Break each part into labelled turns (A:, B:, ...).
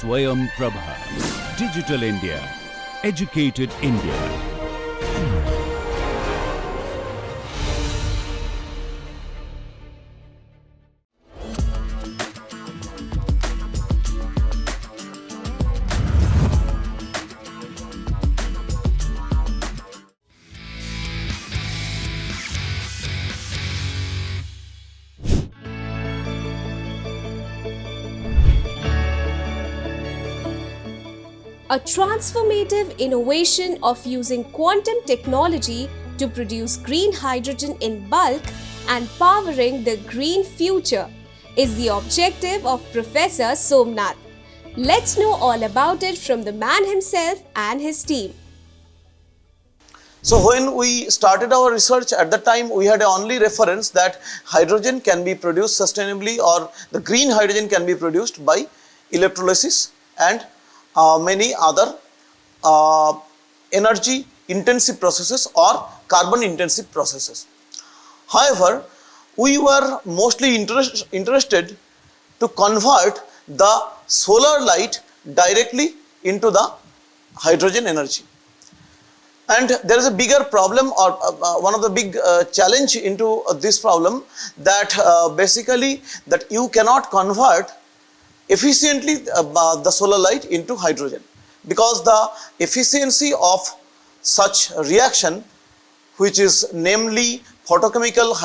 A: Swayam Prabha. Digital India. Educated India.
B: A transformative innovation of using quantum technology to produce green hydrogen in bulk and powering the green future is the objective of Professor Somnath. Let's know all about it from the man himself and his team.
C: So when we started our research, at that time we had only reference that hydrogen can be produced sustainably, or the green hydrogen can be produced by electrolysis and many other energy intensive processes or carbon intensive processes. However, we were mostly interested to convert the solar light directly into the hydrogen energy. And there is a bigger problem, or one of the big challenge into this problem, that basically that you cannot convert efficiently the solar light into hydrogen, because the efficiency of such reaction, which is namely photochemical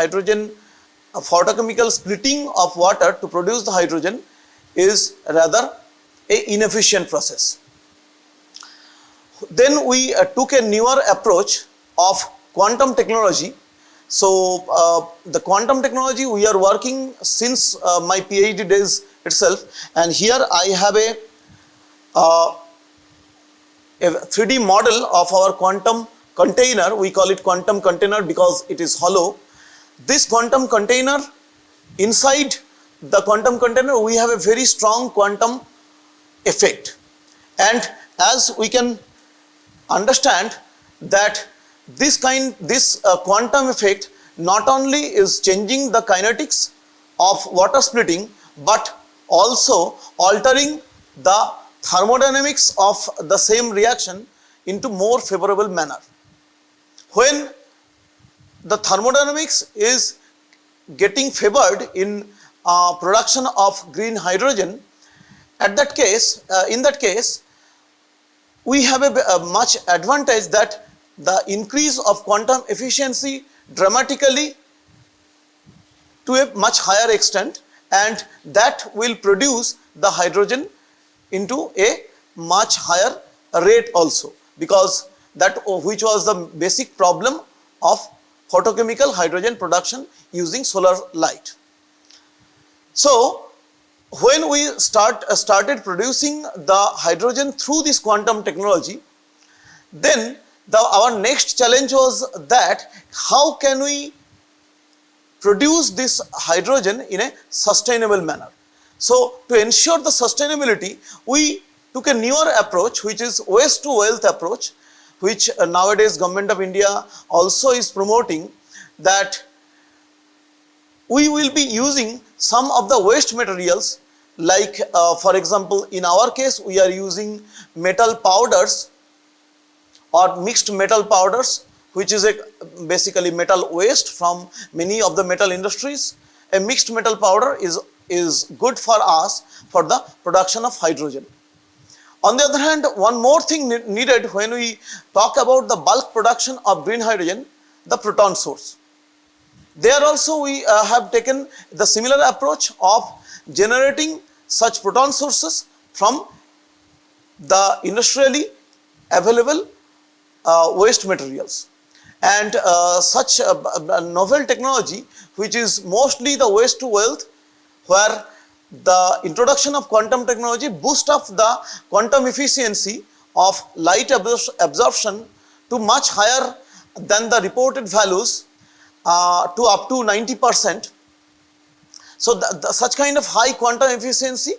C: splitting of water to produce the hydrogen, is rather an inefficient process. Then we took a newer approach of quantum technology. So the quantum technology we are working since my PhD days itself, and here I have a 3D model of our quantum container. We call it quantum container because it is hollow. This quantum container, inside the quantum container we have a very strong quantum effect, and as we can understand that this quantum effect not only is changing the kinetics of water splitting, but also altering the thermodynamics of the same reaction into more favorable manner. When the thermodynamics is getting favored in production of green hydrogen, in that case we have a much advantage that the increase of quantum efficiency dramatically to a much higher extent, and that will produce the hydrogen into a much higher rate also, because that which was the basic problem of photochemical hydrogen production using solar light. So when we started producing the hydrogen through this quantum technology, then our next challenge was that how can we produce this hydrogen in a sustainable manner. So to ensure the sustainability, we took a newer approach, which is waste to wealth approach, which nowadays Government of India also is promoting, that we will be using some of the waste materials, like for example in our case we are using metal powders or mixed metal powders, which is basically metal waste from many of the metal industries. A mixed metal powder is good for us for the production of hydrogen. On the other hand, one more thing needed when we talk about the bulk production of green hydrogen, the proton source. There also we have taken the similar approach of generating such proton sources from the industrially available waste materials. And such a novel technology, which is mostly the waste to wealth, where the introduction of quantum technology boosts up the quantum efficiency of light absorption to much higher than the reported values, to up to 90%. So such kind of high quantum efficiency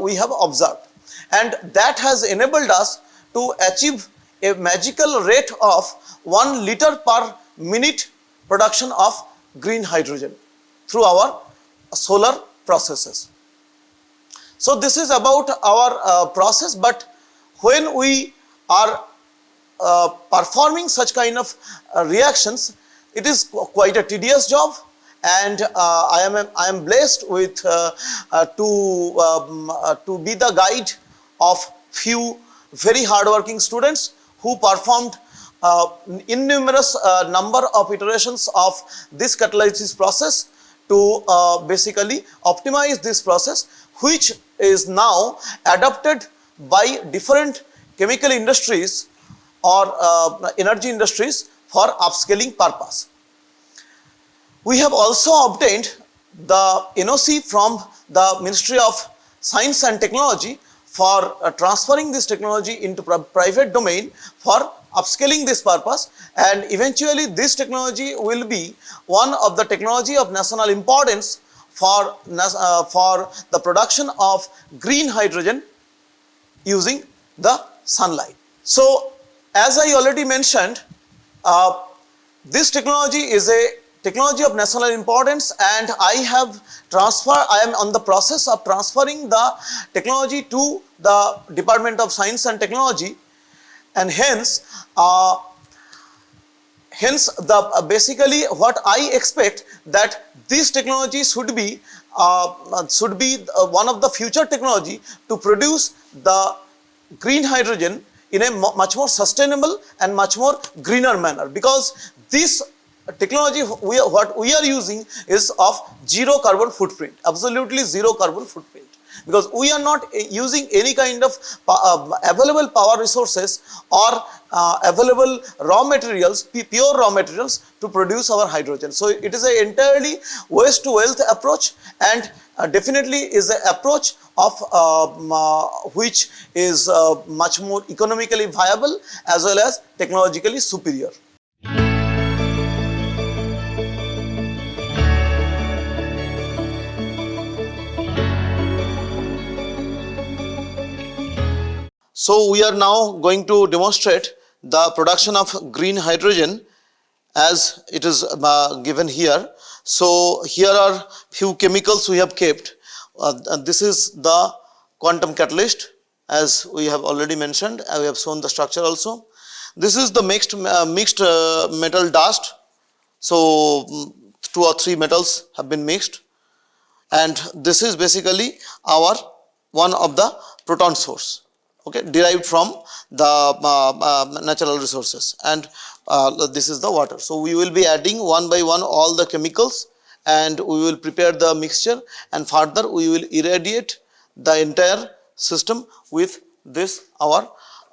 C: we have observed, and that has enabled us to achieve a magical rate of 1 liter per minute production of green hydrogen through our solar processes. So this is about our process, but when we are performing such kind of reactions, it is quite a tedious job, and I am blessed with to be the guide of few very hardworking students who performed innumerous number of iterations of this catalysis process to basically optimize this process, which is now adopted by different chemical industries or energy industries for upscaling purpose. We have also obtained the NOC from the Ministry of Science and Technology for transferring this technology into private domain for upscaling this purpose, and eventually this technology will be one of the technology of national importance for the production of green hydrogen using the sunlight. So as I already mentioned, this technology is a technology of national importance, and I am on the process of transferring the technology to the Department of Science and Technology, and hence the basically what I expect that this technology should be one of the future technology to produce the green hydrogen in a much more sustainable and much more greener manner, because this technology what we are using is of zero carbon footprint, absolutely zero carbon footprint, because we are not using any kind of available power resources or available raw materials, pure raw materials to produce our hydrogen. So it is an entirely waste to wealth approach, and definitely is an approach of which is much more economically viable as well as technologically superior. So we are now going to demonstrate the production of green hydrogen as it is given here. So here are few chemicals we have kept. This is the quantum catalyst, as we have already mentioned. We have shown the structure also. This is the mixed metal dust. So 2 or 3 metals have been mixed, and this is basically our one of the proton source, okay, derived from the natural resources, and this is the water. So we will be adding one by one all the chemicals, and we will prepare the mixture, and further we will irradiate the entire system with this our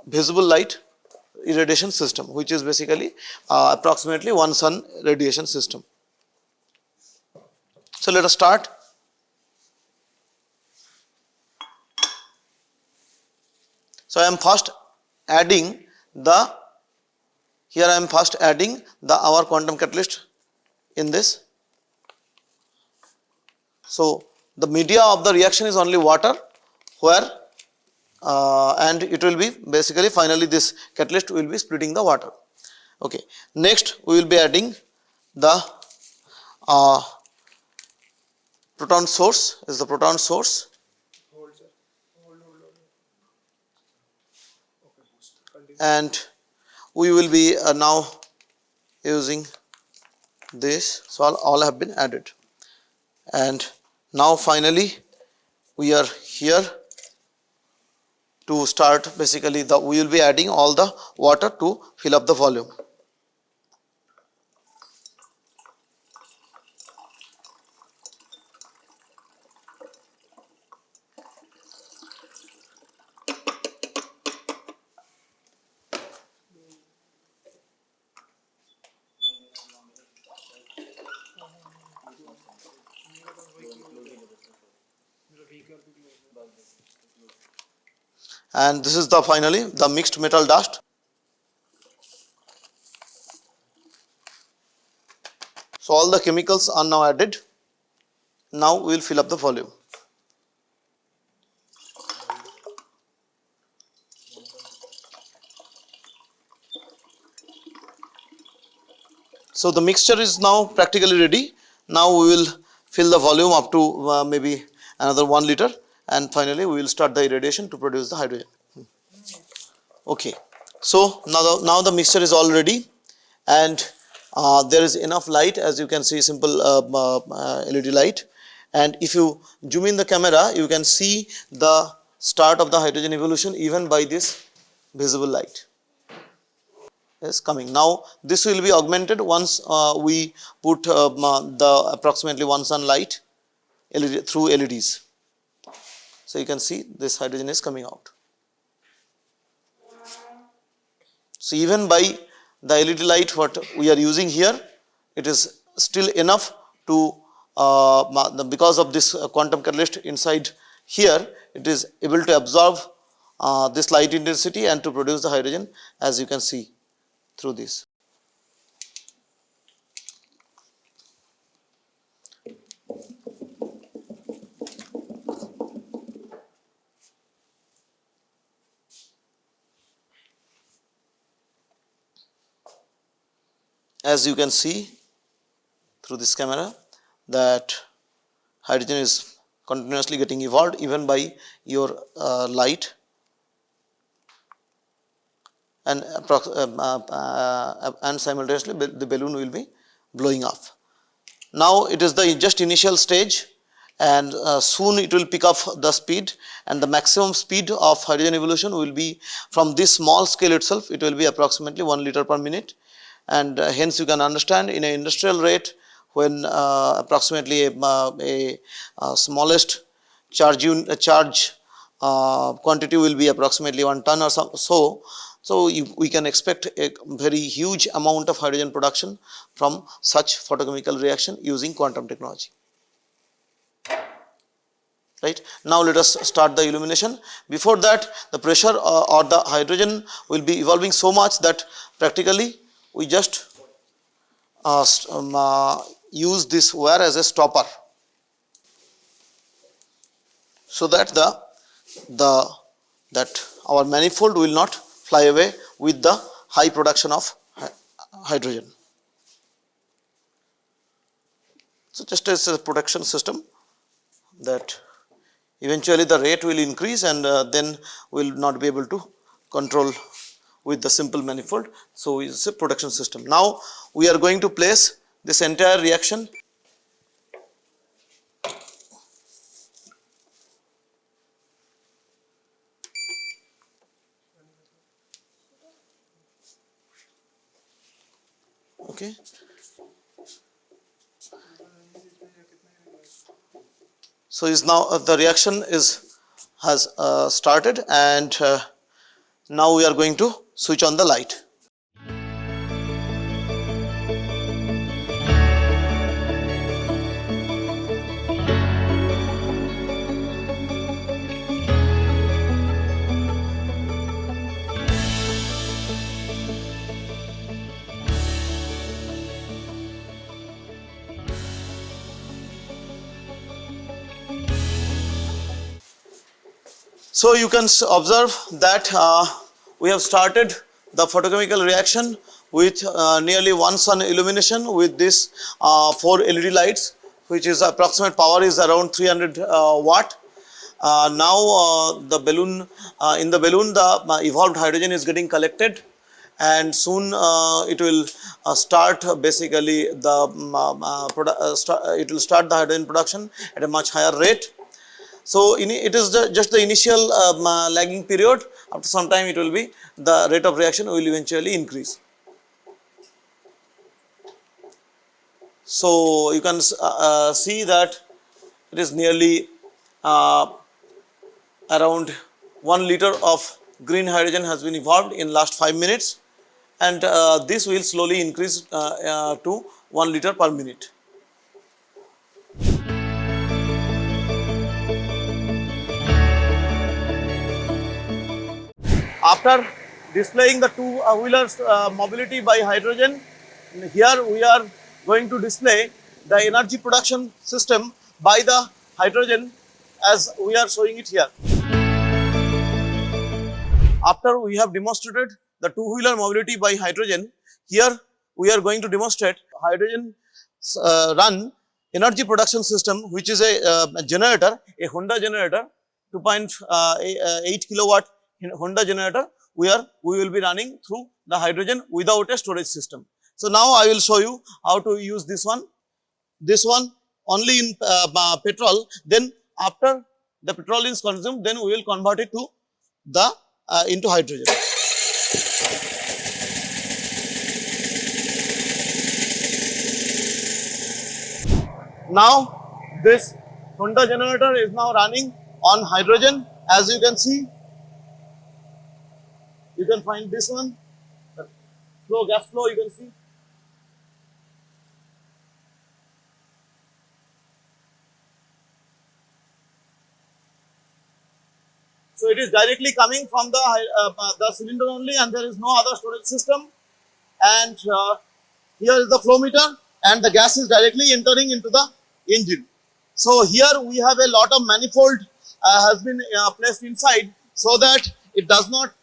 C: visible light irradiation system, which is basically approximately one sun radiation system. So let us start. So I am first adding the our quantum catalyst in this. So the media of the reaction is only water, where and it will be basically finally this catalyst will be splitting the water. Okay. Next we will be adding the proton source, is the proton source. And we will be now using this. So all have been added, and now finally we are here to start basically we will be adding all the water to fill up the volume. And this is the finally the mixed metal dust. So all the chemicals are now added. Now we will fill up the volume. So the mixture is now practically ready. Now we will fill the volume up to maybe another 1 liter, and finally we will start the irradiation to produce the hydrogen. Okay, so now the mixture is all ready, and there is enough light, as you can see, simple LED light, and if you zoom in the camera you can see the start of the hydrogen evolution even by this visible light is coming. Now this will be augmented once we put the approximately 1 sunlight LED, through LEDs. So you can see this hydrogen is coming out. So even by the LED light what we are using here, it is still enough to because of this quantum catalyst inside here, it is able to absorb this light intensity and to produce the hydrogen, as you can see through this. As you can see through this camera that hydrogen is continuously getting evolved even by your light, and simultaneously the balloon will be blowing up. Now it is the just initial stage, and soon it will pick up the speed, and the maximum speed of hydrogen evolution will be from this small scale itself. It will be approximately 1 liter per minute, and hence you can understand in an industrial rate when approximately a smallest charge quantity will be approximately 1 ton or so we can expect a very huge amount of hydrogen production from such photochemical reaction using quantum technology. Right. Now let us start the illumination. Before that, the pressure or the hydrogen will be evolving so much that practically we just use this wire as a stopper, so that our manifold will not fly away with the high production of hydrogen. So just as a protection system, that eventually the rate will increase, and then we will not be able to control with the simple manifold. So it's a protection system. Now we are going to place this entire reaction . Okay. So is now the reaction has started, and now we are going to switch on the light. So you can observe that we have started the photochemical reaction with nearly 1 sun illumination with this 4 LED lights, which is approximate power is around 300 watt. Now the balloon in the balloon the evolved hydrogen is getting collected, and soon it will start basically the it will start the hydrogen production at a much higher rate. So it is just the initial lagging period. After some time it will be the rate of reaction will eventually increase. So you can see that it is nearly around 1 liter of green hydrogen has been evolved in last 5 minutes, and this will slowly increase to 1 liter per minute. After displaying the two-wheelers mobility by hydrogen, here we are going to display the energy production system by the hydrogen as we are showing it here. After we have demonstrated the two-wheeler mobility by hydrogen, here we are going to demonstrate hydrogen run energy production system, which is a generator, a Honda generator, 2.8 kilowatt Honda generator, we will be running through the hydrogen without a storage system. So now I will show you how to use this one. This one only in petrol. Then after the petrol is consumed, then we will convert it to the into hydrogen. Now this Honda generator is now running on hydrogen. As you can see, you can find this one, the gas flow you can see. So it is directly coming from the cylinder only, and there is no other storage system. And here is the flow meter, and the gas is directly entering into the engine. So here we have a lot of manifold has been placed inside, so that it does not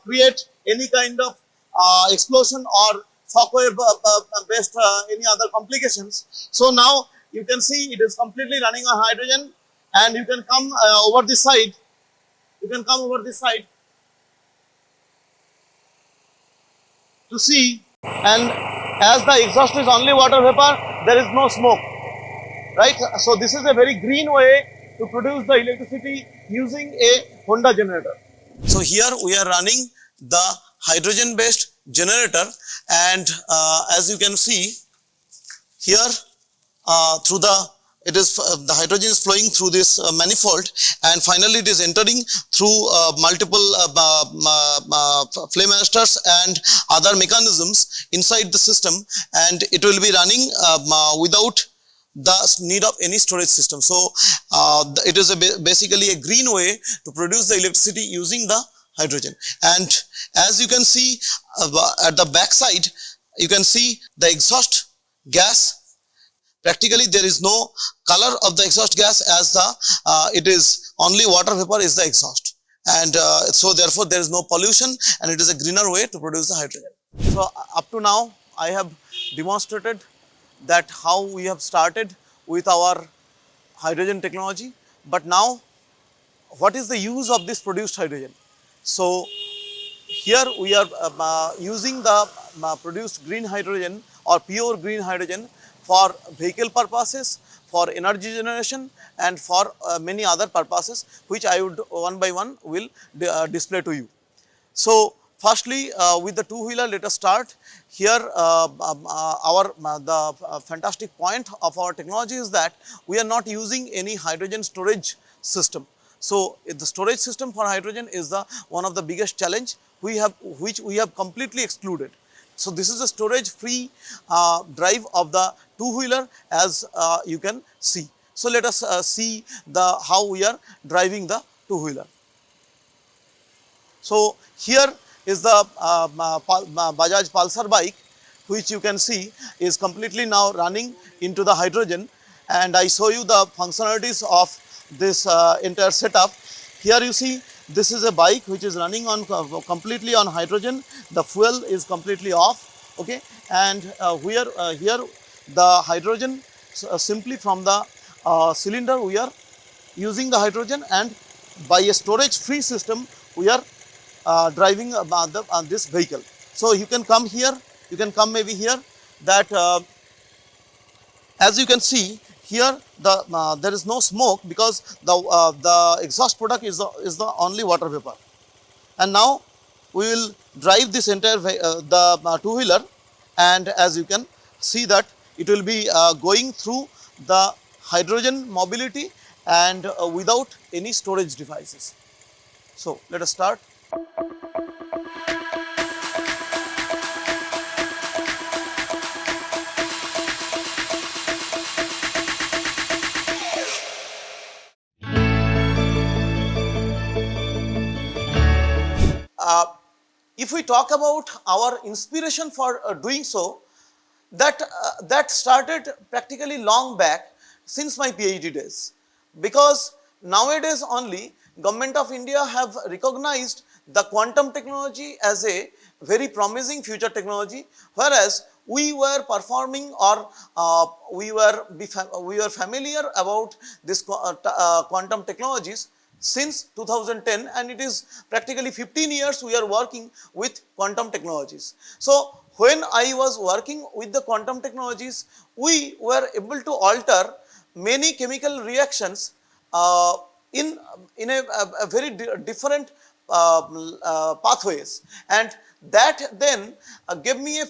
C: create any kind of explosion or shockwave based any other complications. So now you can see it is completely running on hydrogen, and you can come over this side. You can come over this side to see, and as the exhaust is only water vapor, there is no smoke, right? So this is a very green way to produce the electricity using a Honda generator. So here we are running the hydrogen based generator, and as you can see here, through the hydrogen is flowing through this manifold, and finally it is entering through multiple flame arresters and other mechanisms inside the system, and it will be running without the need of any storage system. So it is basically a green way to produce the electricity using the hydrogen. And as you can see at the back side, you can see the exhaust gas. Practically there is no color of the exhaust gas, as it is only water vapor is the exhaust, and so therefore there is no pollution, and it is a greener way to produce the hydrogen. So up to now I have demonstrated that how we have started with our hydrogen technology, but now what is the use of this produced hydrogen? So here we are using the produced green hydrogen or pure green hydrogen for vehicle purposes, for energy generation, and for many other purposes, which I would one by one will display to you. So firstly, with the two-wheeler, let us start. Here the fantastic point of our technology is that we are not using any hydrogen storage system. So the storage system for hydrogen is one of the biggest challenge which we have completely excluded. So this is a storage free drive of the two-wheeler, as you can see. So let us see how we are driving the two-wheeler. So here is the Bajaj Pulsar bike, which you can see is completely now running into the hydrogen, and I show you the functionalities of this entire setup. Here you see this is a bike which is running on completely on hydrogen. The fuel is completely off, okay, and here the hydrogen simply from the cylinder we are using the hydrogen, and by a storage free system we are driving this vehicle. So you can come here, you can come maybe here, that as you can see here there is no smoke, because the exhaust product is the only water vapor. And now we will drive this entire the two-wheeler, and as you can see that it will be going through the hydrogen mobility and without any storage devices. So let us start. If we talk about our inspiration for doing so, that started practically long back, since my PhD days, because nowadays only Government of India have recognized the quantum technology as a very promising future technology, whereas we were performing or we were familiar about this quantum technologies since 2010, and it is practically 15 years we are working with quantum technologies. So, when I was working with the quantum technologies, we were able to alter many chemical reactions in a very different pathways, and that then gave me a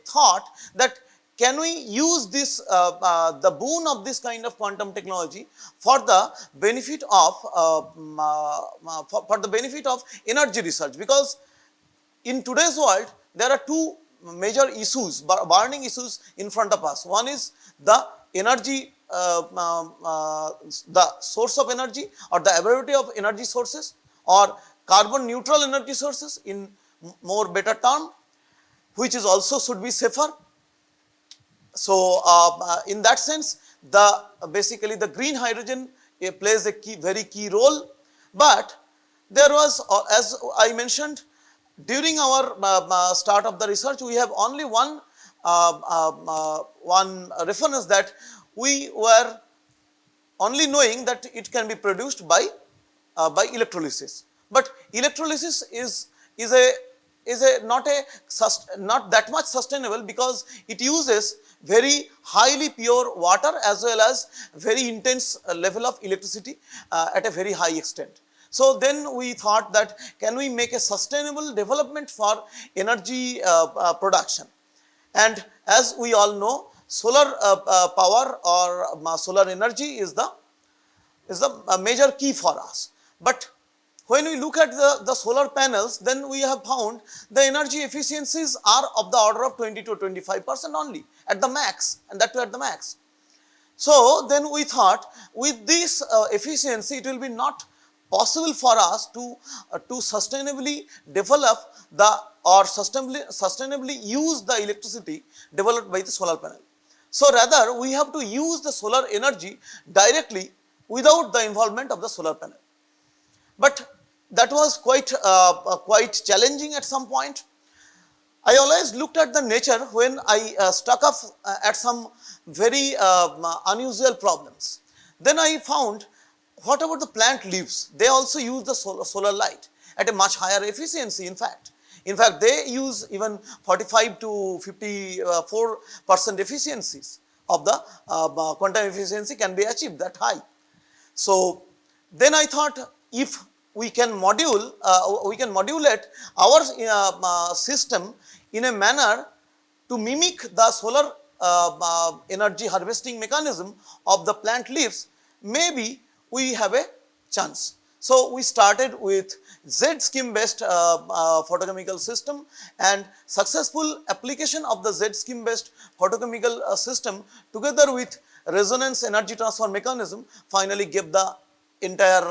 C: thought that can we use this the boon of this kind of quantum technology for the benefit of for the benefit of energy research, because in today's world there are two major issues, burning issues in front of us. One is the energy, the source of energy or the availability of energy sources, or carbon neutral energy sources in more better term, which is also should be safer. So, in that sense, the basically the green hydrogen plays a very key role, but there was, as I mentioned, during our start of the research, we have only one reference, that we were only knowing that it can be produced by electrolysis. But electrolysis is a not that much sustainable, because it uses very highly pure water as well as very intense level of electricity at a very high extent. So, then we thought that can we make a sustainable development for energy production, and as we all know, solar power or solar energy is the major key for us. But when we look at the solar panels, then we have found the energy efficiencies are of the order of 20 to 25% only at the max, and that too at the max. So, then we thought with this efficiency, it will be not possible for us to sustainably develop the or sustainably use the electricity developed by the solar panel. So, rather we have to use the solar energy directly without the involvement of the solar panel. But that was quite challenging at some point. I always looked at the nature when I stuck up at some very unusual problems. Then I found, what about the plant leaves? They also use the solar light at a much higher efficiency. In fact, they use even 45 to 54% efficiencies of the quantum efficiency can be achieved that high. So, then I thought, if we can modulate our system in a manner to mimic the solar energy harvesting mechanism of the plant leaves, maybe we have a chance. So, we started with Z scheme based photochemical system, and successful application of the Z scheme based photochemical system together with resonance energy transfer mechanism finally gave the entire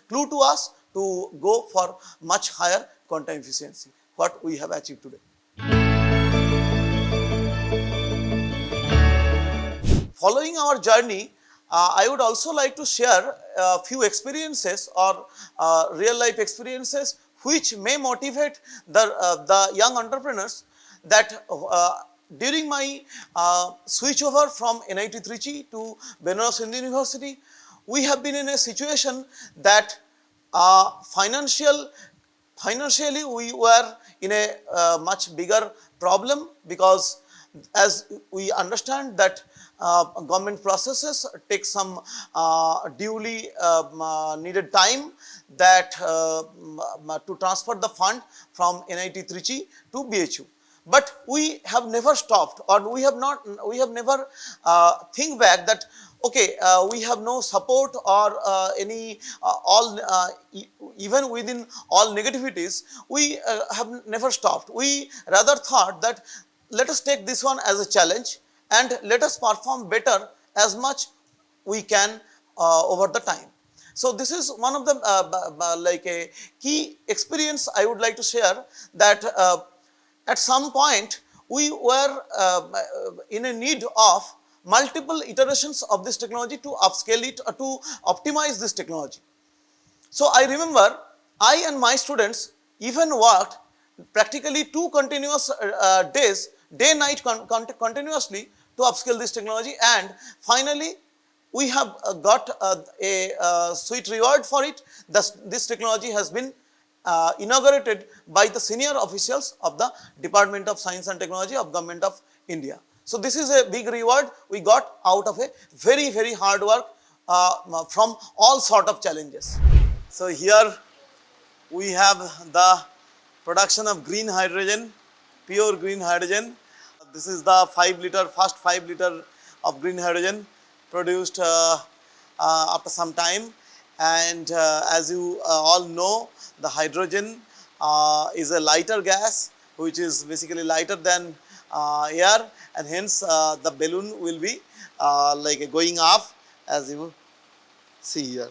C: clue to us to go for much higher quantum efficiency, what we have achieved today. Following our journey, I would also like to share a few experiences or real life experiences which may motivate the young entrepreneurs, that during my switch over from NIT Trichy to Benares Hindu University, we have been in a situation that financially we were in a much bigger problem, because as we understand that government processes take some duly needed time that to transfer the fund from NIT Trichy to BHU. But we have never stopped, or we have never think back that okay, we have no support or any even within all negativities, we have never stopped. We rather thought that let us take this one as a challenge and let us perform better as much we can over the time. So, this is one of the like a key experience I would like to share, that at some point we were in a need of multiple iterations of this technology to upscale it, to optimize this technology. So, I remember I and my students even worked practically 2 continuous days, day night continuously to upscale this technology, and finally we have got a sweet reward for it. This technology has been inaugurated by the senior officials of the Department of Science and Technology of Government of India. So this is a big reward we got out of a very hard work from all sort of challenges. So here we have the production of green hydrogen, pure green hydrogen. This is the 5 liter, first 5 liter of green hydrogen produced after some time. And as you all know, the hydrogen is a lighter gas which is basically lighter than air, and hence the balloon will be like going off as you see here.